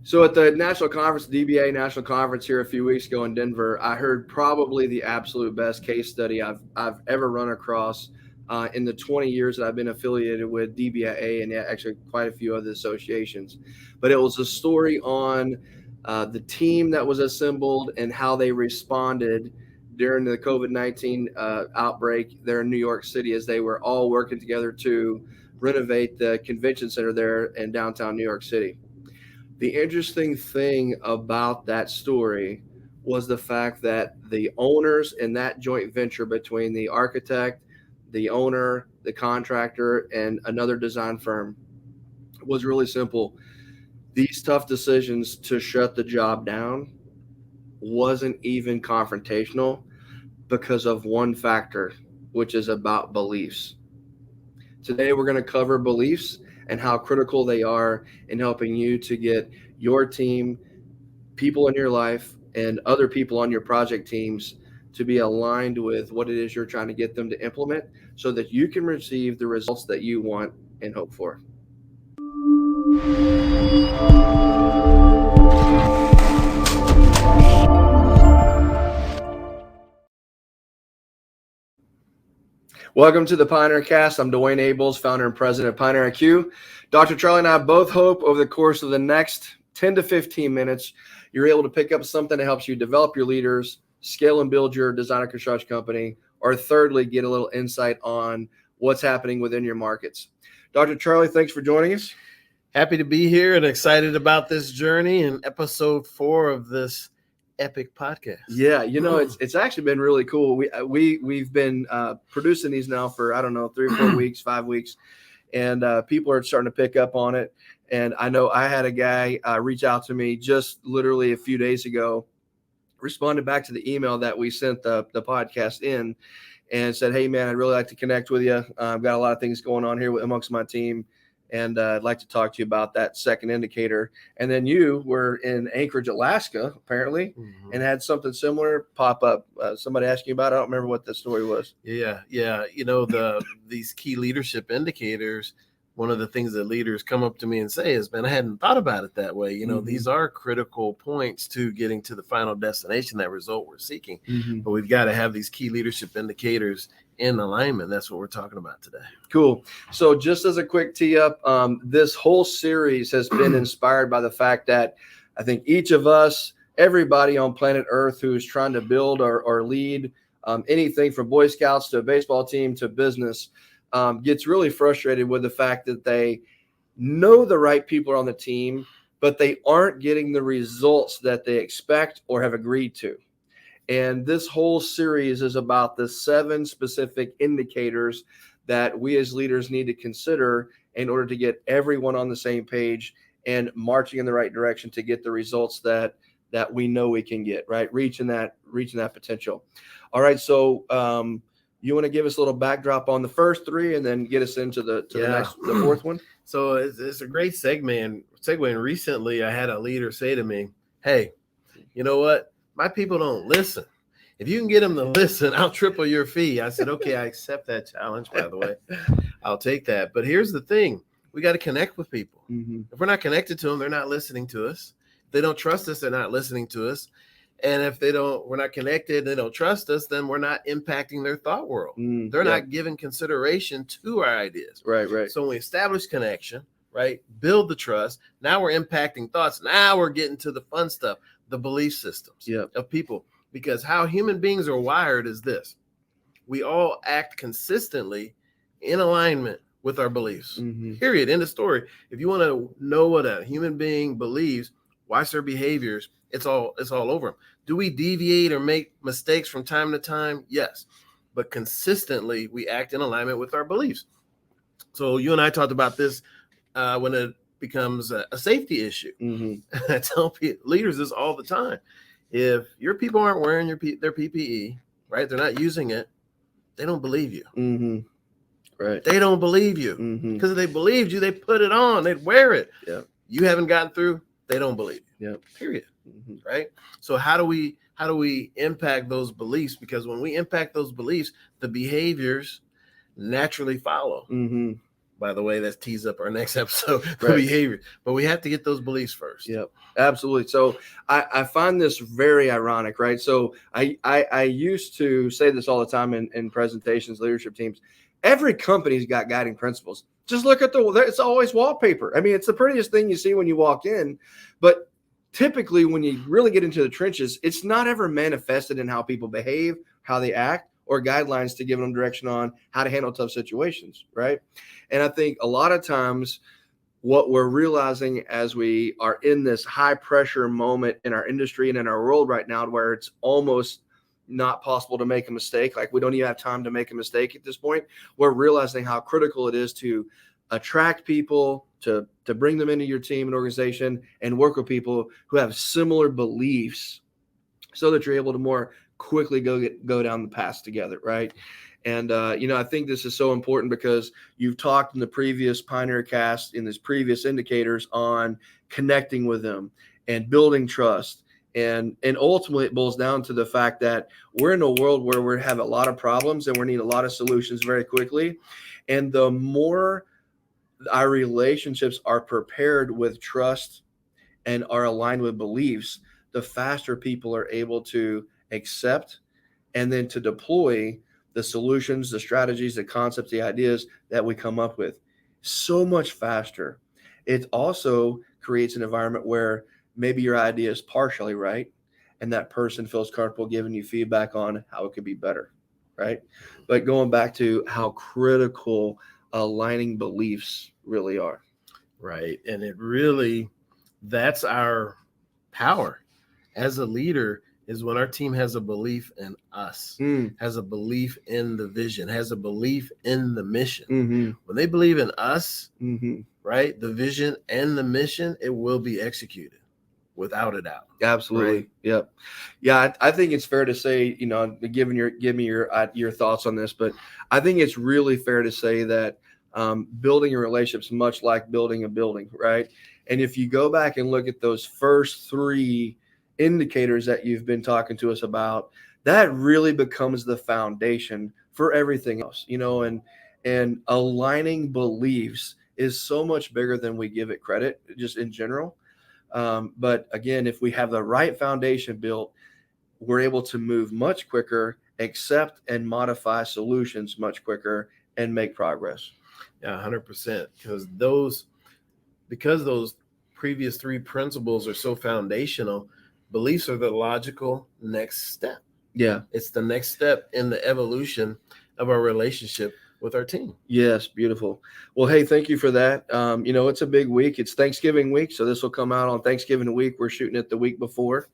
So at the national conference, DBA national conference here a few weeks ago in Denver, I heard probably the absolute best case study I've ever run across in the 20 years that I've been affiliated with DBA and actually quite a few other associations. But it was a story on the team that was assembled and how they responded during the COVID-19 outbreak there in New York City as they were all working together to renovate the convention center there in downtown New York City. The interesting thing about that story was the fact that the owners in that joint venture between the architect, the owner, the contractor, and another design firm was really simple. These tough decisions to shut the job down wasn't even confrontational because of one factor, which is about beliefs. Today, we're going to cover beliefs and how critical they are in helping you to get your team, people in your life, and other people on your project teams to be aligned with what it is you're trying to get them to implement so that you can receive the results that you want and hope for. Welcome to the PioneerCast. I'm Dwayne Abels, founder and president of Pioneer IQ. Dr. Charlie and I both hope over the course of the next 10 to 15 minutes, you're able to pick up something that helps you develop your leaders, scale and build your design and construction company, or thirdly, get a little insight on what's happening within your markets. Dr. Charlie, thanks for joining us. Happy to be here and excited about this journey and episode 4 of this epic podcast. Yeah, it's actually been really cool. We've been producing these now for 3 or 4 weeks, 5 weeks, and people are starting to pick up on it. And I know I had a guy reach out to me just literally a few days ago, responded back to the email that we sent the podcast in, and said, "Hey man, I'd really like to connect with you. I've got a lot of things going on here amongst my team, and I'd like to talk to you about that second indicator." And then you were in Anchorage, Alaska, apparently, and had something similar pop up. Somebody asked you about it. I don't remember what the story was. Yeah. These key leadership indicators, one of the things that leaders come up to me and say is, man, I hadn't thought about it that way. These are critical points to getting to the final destination, that result we're seeking. But we've got to have these key leadership indicators in alignment. That's what we're talking about today. Cool. So just as a quick tee up, this whole series has been inspired by the fact that I think each of us, everybody on planet Earth who's trying to build or lead anything from Boy Scouts to a baseball team to business, gets really frustrated with the fact that they know the right people are on the team, but they aren't getting the results that they expect or have agreed to. And this whole series is about the 7 specific indicators that we as leaders need to consider in order to get everyone on the same page and marching in the right direction to get the results that we know we can get, right? Reaching that potential. All right. So you want to give us a little backdrop on the first 3 and then get us into the 4th one? So it's a great segue. And recently I had a leader say to me, "Hey, you know what? My people don't listen. If you can get them to listen, I'll triple your fee." I said, "Okay, I accept that challenge, by the way. I'll take that." But here's the thing. We got to connect with people. If we're not connected to them, they're not listening to us. If they don't trust us, they're not listening to us. And if we're not connected, they don't trust us, then we're not impacting their thought world. They're not giving consideration to our ideas. Right. So when we establish connection, right, build the trust, now we're impacting thoughts. Now we're getting to the fun stuff, the belief systems of people. Because how human beings are wired is this. We all act consistently in alignment with our beliefs. Period. End of story. If you want to know what a human being believes, watch their behaviors. It's all over them. Do we deviate or make mistakes from time to time? Yes. But consistently, we act in alignment with our beliefs. So you and I talked about this when it becomes a safety issue. I tell leaders this all the time. If your people aren't wearing their PPE, right, they're not using it, they don't believe you. Right. They don't believe you. Because if they believed you, they put it on, they'd wear it. You haven't gotten through, they don't believe you. Period. Right. So how do we impact those beliefs? Because when we impact those beliefs, the behaviors naturally follow. By the way, that tees up our next episode, Right. behavior. But we have to get those beliefs first. Yep, absolutely. So I find this very ironic, right? So I used to say this all the time in presentations, leadership teams. Every company's got guiding principles. Just look at it's always wallpaper. I mean, it's the prettiest thing you see when you walk in, but typically when you really get into the trenches, it's not ever manifested in how people behave, how they act, or guidelines to give them direction on how to handle tough situations, right? And I think a lot of times what we're realizing as we are in this high pressure moment in our industry and in our world right now, where it's almost not possible to make a mistake, like we don't even have time to make a mistake at this point, we're realizing how critical it is to attract people, to bring them into your team and organization, and work with people who have similar beliefs so that you're able to more quickly go down the path together, right? And I think this is so important because you've talked in the previous PioneerCast, in this previous indicators, on connecting with them and building trust. And ultimately, it boils down to the fact that we're in a world where we have a lot of problems and we need a lot of solutions very quickly. And the more our relationships are prepared with trust and are aligned with beliefs, the faster people are able to accept and then to deploy the solutions, the strategies, the concepts, the ideas that we come up with so much faster. It also creates an environment where maybe your idea is partially right and that person feels comfortable giving you feedback on how it could be better, right? But going back to how critical aligning beliefs really are. Right. And it really, that's our power as a leader, is when our team has a belief in us, has a belief in the vision, has a belief in the mission. Mm-hmm. When they believe in us, Mm-hmm. right, the vision and the mission, it will be executed without a doubt. Absolutely. Right? Yep. Yeah. I think it's fair to say, give me your thoughts on this, but I think it's really fair to say that building a relationship is much like building a building, right? And if you go back and look at those first three indicators that you've been talking to us about, that really becomes the foundation for everything else, and aligning beliefs is so much bigger than we give it credit, just in general. But again, if we have the right foundation built, we're able to move much quicker, accept and modify solutions much quicker, and make progress. Yeah, 100%. Because those previous three principles are so foundational, beliefs are the logical next step. Yeah. It's the next step in the evolution of our relationship with our team. Yes, beautiful. Well, hey, thank you for that. It's a big week. It's Thanksgiving week, so this will come out on Thanksgiving week. We're shooting it the week before.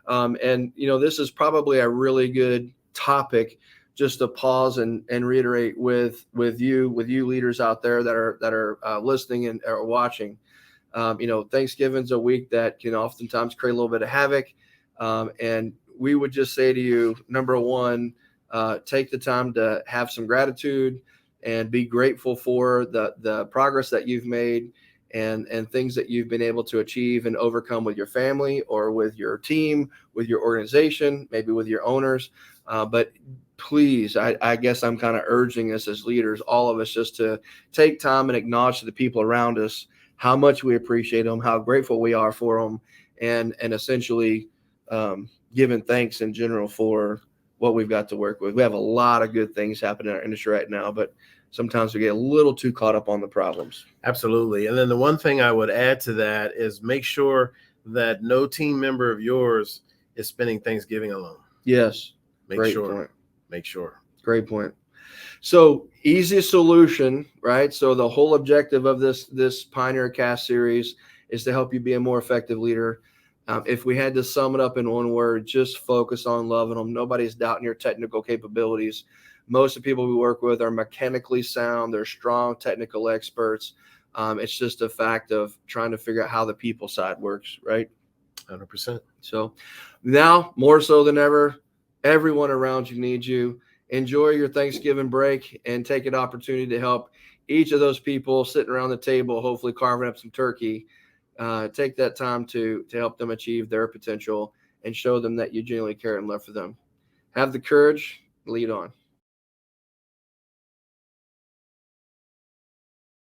And this is probably a really good topic just to pause and reiterate with you leaders out there that are listening and are watching. Thanksgiving's a week that can oftentimes create a little bit of havoc. And we would just say to you, number one, take the time to have some gratitude and be grateful for the progress that you've made and things that you've been able to achieve and overcome with your family or with your team, with your organization, maybe with your owners. But please, I guess I'm kind of urging us as leaders, all of us, just to take time and acknowledge to the people around us how much we appreciate them, how grateful we are for them, and essentially giving thanks in general for what we've got to work with. We have a lot of good things happening in our industry right now, but sometimes we get a little too caught up on the problems. Absolutely. And then the one thing I would add to that is make sure that no team member of yours is spending Thanksgiving alone. Yes. Great point. Make sure. Great point. So easiest solution, right? So the whole objective of this PioneerCast series is to help you be a more effective leader. If we had to sum it up in one word, just focus on loving them. Nobody's doubting your technical capabilities. Most of the people we work with are mechanically sound. They're strong technical experts. It's just a fact of trying to figure out how the people side works, right? 100%. So now more so than ever, everyone around you needs you. Enjoy your Thanksgiving break and take an opportunity to help each of those people sitting around the table, hopefully carving up some turkey. Take that time to help them achieve their potential and show them that you genuinely care and love for them. Have the courage, lead on.